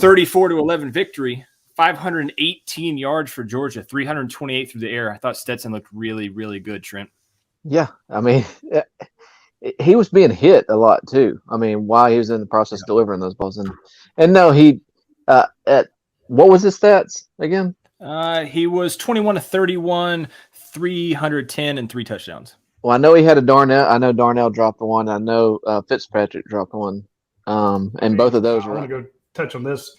34-11 victory. 518 yards for Georgia, 328 through the air. I thought Stetson looked really, really good, Trent. Yeah, I mean, he was being hit a lot too. I mean, while he was in the process of delivering those balls, and no, he at what was his stats again? He was 21-31, 310, and 3 touchdowns. Well, I know he had a Darnell. I know Darnell dropped one. I know Fitzpatrick dropped one. And both of those I were. want to go touch on this.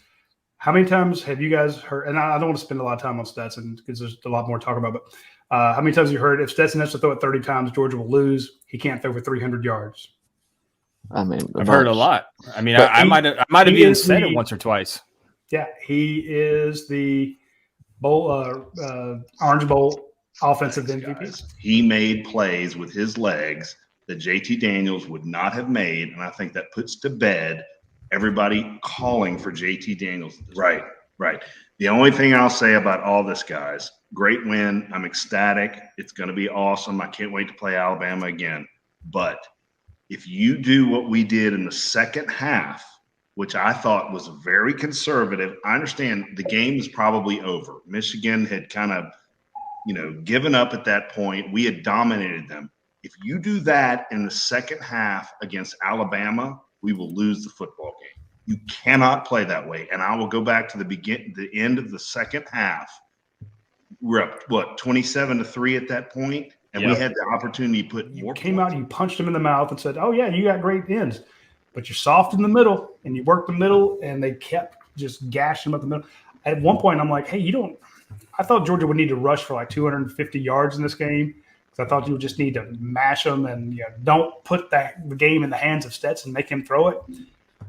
How many times have you guys heard? And I don't want to spend a lot of time on Stetson because there's a lot more to talk about. But how many times have you heard if Stetson has to throw it 30 times, Georgia will lose? He can't throw for 300 yards. I mean, I've heard a lot. I mean, I might have even said it once or twice. Yeah, he is the Orange Bowl offensive MVP. He made plays with his legs that JT Daniels would not have made, and I think that puts to bed everybody calling for JT Daniels. Right. The only thing I'll say about all this, guys, great win. I'm ecstatic. It's going to be awesome. I can't wait to play Alabama again. But if you do what we did in the second half, which I thought was very conservative, I understand the game is probably over. Michigan had kind of, given up at that point. We had dominated them. If you do that in the second half against Alabama, we will lose the football game. You cannot play that way. And I will go back to the end of the second half. We're up, 27-3 at that point, and we had the opportunity to put more. You came out, you punched him in the mouth and said, "Oh yeah, you got great ends, but you're soft in the middle," and you worked the middle, and they kept just gashing him up the middle. At one point, I'm like, "Hey, you don't." I thought Georgia would need to rush for like 250 yards in this game. I thought you would just need to mash them and don't put the game in the hands of Stetson, make him throw it.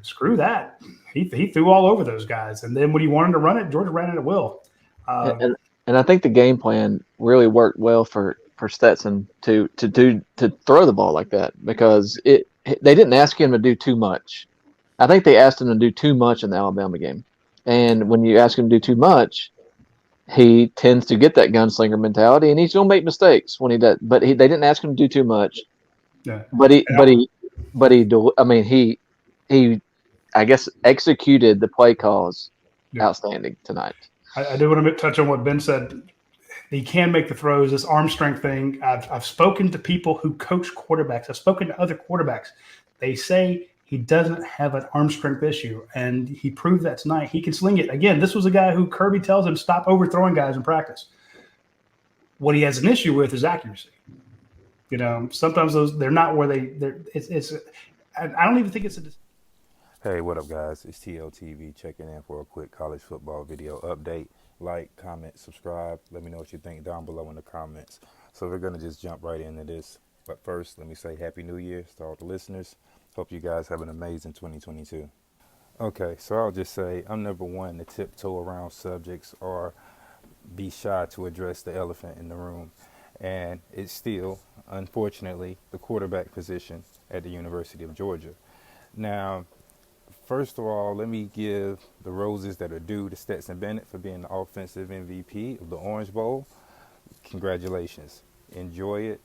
Screw that. He threw all over those guys. And then when he wanted to run it, Georgia ran it at will. And I think the game plan really worked well for Stetson to throw the ball like that because they didn't ask him to do too much. I think they asked him to do too much in the Alabama game. And when you ask him to do too much, he tends to get that gunslinger mentality, and he's going to make mistakes when he does. But they didn't ask him to do too much. Yeah. He, I guess, executed the play calls outstanding tonight. I do want to touch on what Ben said. He can make the throws. This arm strength thing. I've spoken to people who coach quarterbacks. I've spoken to other quarterbacks. They say he doesn't have an arm strength issue, and he proved that tonight. He can sling it. Again, this was a guy who Kirby tells him stop overthrowing guys in practice. What he has an issue with is accuracy. Sometimes they're not where they're. I don't even think it's a. Hey, what up, guys? It's TLTV checking in for a quick college football video update. Like, comment, subscribe. Let me know what you think down below in the comments. So we're gonna just jump right into this. But first, let me say Happy New Year to all the listeners. Hope you guys have an amazing 2022. Okay, so I'll just say I'm never one to tiptoe around subjects or be shy to address the elephant in the room. And it's still, unfortunately, the quarterback position at the University of Georgia. Now, first of all, let me give the roses that are due to Stetson Bennett for being the offensive MVP of the Orange Bowl. Congratulations. Enjoy it.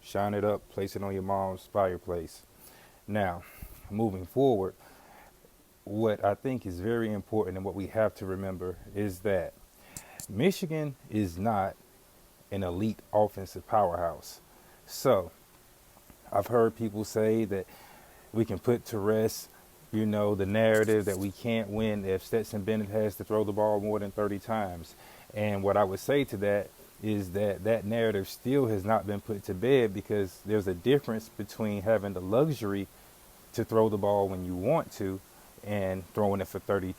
Shine it up. Place it on your mom's fireplace. Now, moving forward, what I think is very important and what we have to remember is that Michigan is not an elite offensive powerhouse. So I've heard people say that we can put to rest, the narrative that we can't win if Stetson Bennett has to throw the ball more than 30 times. And what I would say to that is that narrative still has not been put to bed because there's a difference between having the luxury to throw the ball when you want to and throwing it for 30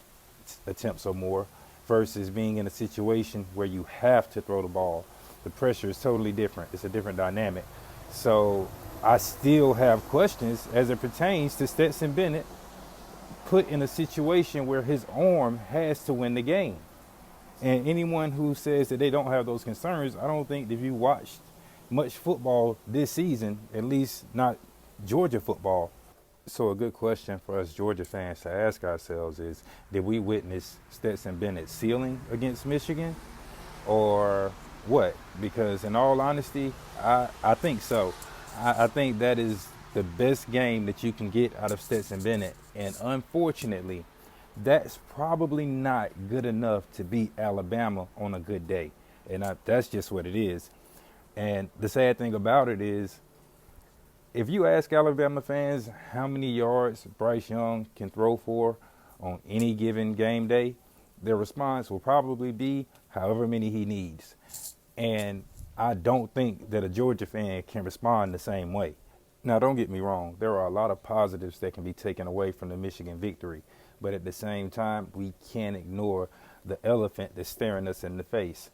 attempts or more versus being in a situation where you have to throw the ball. The pressure is totally different. It's a different dynamic. So I still have questions as it pertains to Stetson Bennett put in a situation where his arm has to win the game. And anyone who says that they don't have those concerns, I don't think that if you watched much football this season, at least not Georgia football. So a good question for us Georgia fans to ask ourselves is, did we witness Stetson Bennett's ceiling against Michigan or what? Because in all honesty, I think so. I think that is the best game that you can get out of Stetson Bennett. And unfortunately, that's probably not good enough to beat Alabama on a good day. And that's just what it is. And the sad thing about it is, if you ask Alabama fans how many yards Bryce Young can throw for on any given game day, their response will probably be however many he needs. And I don't think that a Georgia fan can respond the same way. Now, don't get me wrong. There are a lot of positives that can be taken away from the Michigan victory. But at the same time, we can't ignore the elephant that's staring us in the face.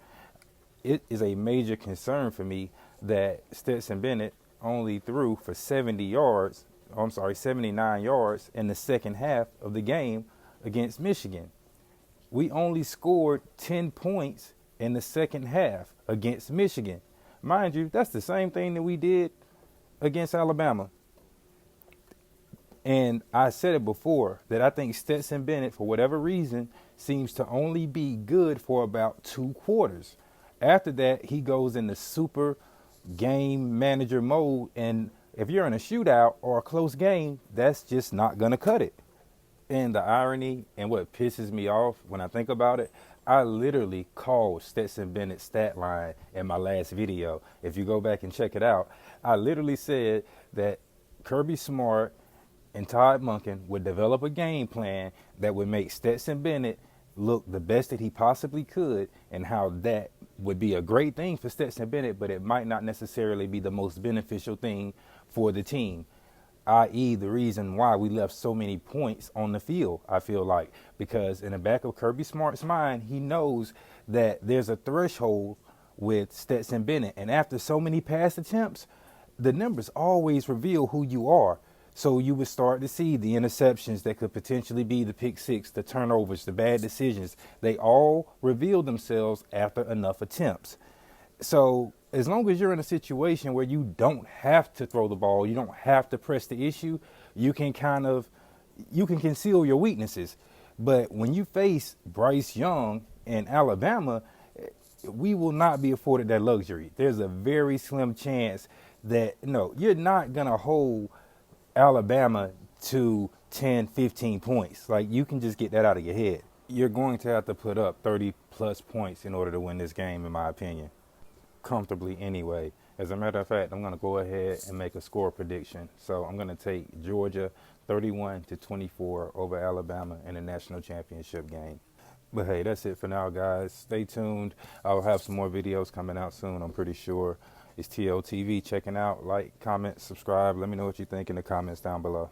It is a major concern for me that Stetson Bennett only threw for 79 yards in the second half of the game against Michigan. We only scored 10 points in the second half against Michigan. Mind you, that's the same thing that we did against Alabama. And I said it before that I think Stetson Bennett, for whatever reason, seems to only be good for about 2 quarters. After that, he goes into super game manager mode. And if you're in a shootout or a close game, that's just not going to cut it. And the irony and what pisses me off when I think about it, I literally called Stetson Bennett's stat line in my last video. If you go back and check it out, I literally said that Kirby Smart and Todd Monken would develop a game plan that would make Stetson Bennett look the best that he possibly could, and how that would be a great thing for Stetson Bennett, but it might not necessarily be the most beneficial thing for the team. I.e. the reason why we left so many points on the field, I feel like, because in the back of Kirby Smart's mind, he knows that there's a threshold with Stetson Bennett. And after so many pass attempts, the numbers always reveal who you are. So you would start to see the interceptions that could potentially be the pick six, the turnovers, the bad decisions. They all reveal themselves after enough attempts. So as long as you're in a situation where you don't have to throw the ball, you don't have to press the issue, you can conceal your weaknesses. But when you face Bryce Young and Alabama, we will not be afforded that luxury. There's a very slim chance that, no, you're not going to hold Alabama to 10, 15 points. Like, you can just get that out of your head. You're going to have to put up 30 plus points in order to win this game, in my opinion. Comfortably anyway. As a matter of fact, I'm going to go ahead and make a score prediction. So I'm going to take Georgia 31-24 over Alabama in the national championship game. But hey, that's it for now, guys. Stay tuned. I'll have some more videos coming out soon, I'm pretty sure. It's TLTV checking out. Like, comment, subscribe. Let me know what you think in the comments down below.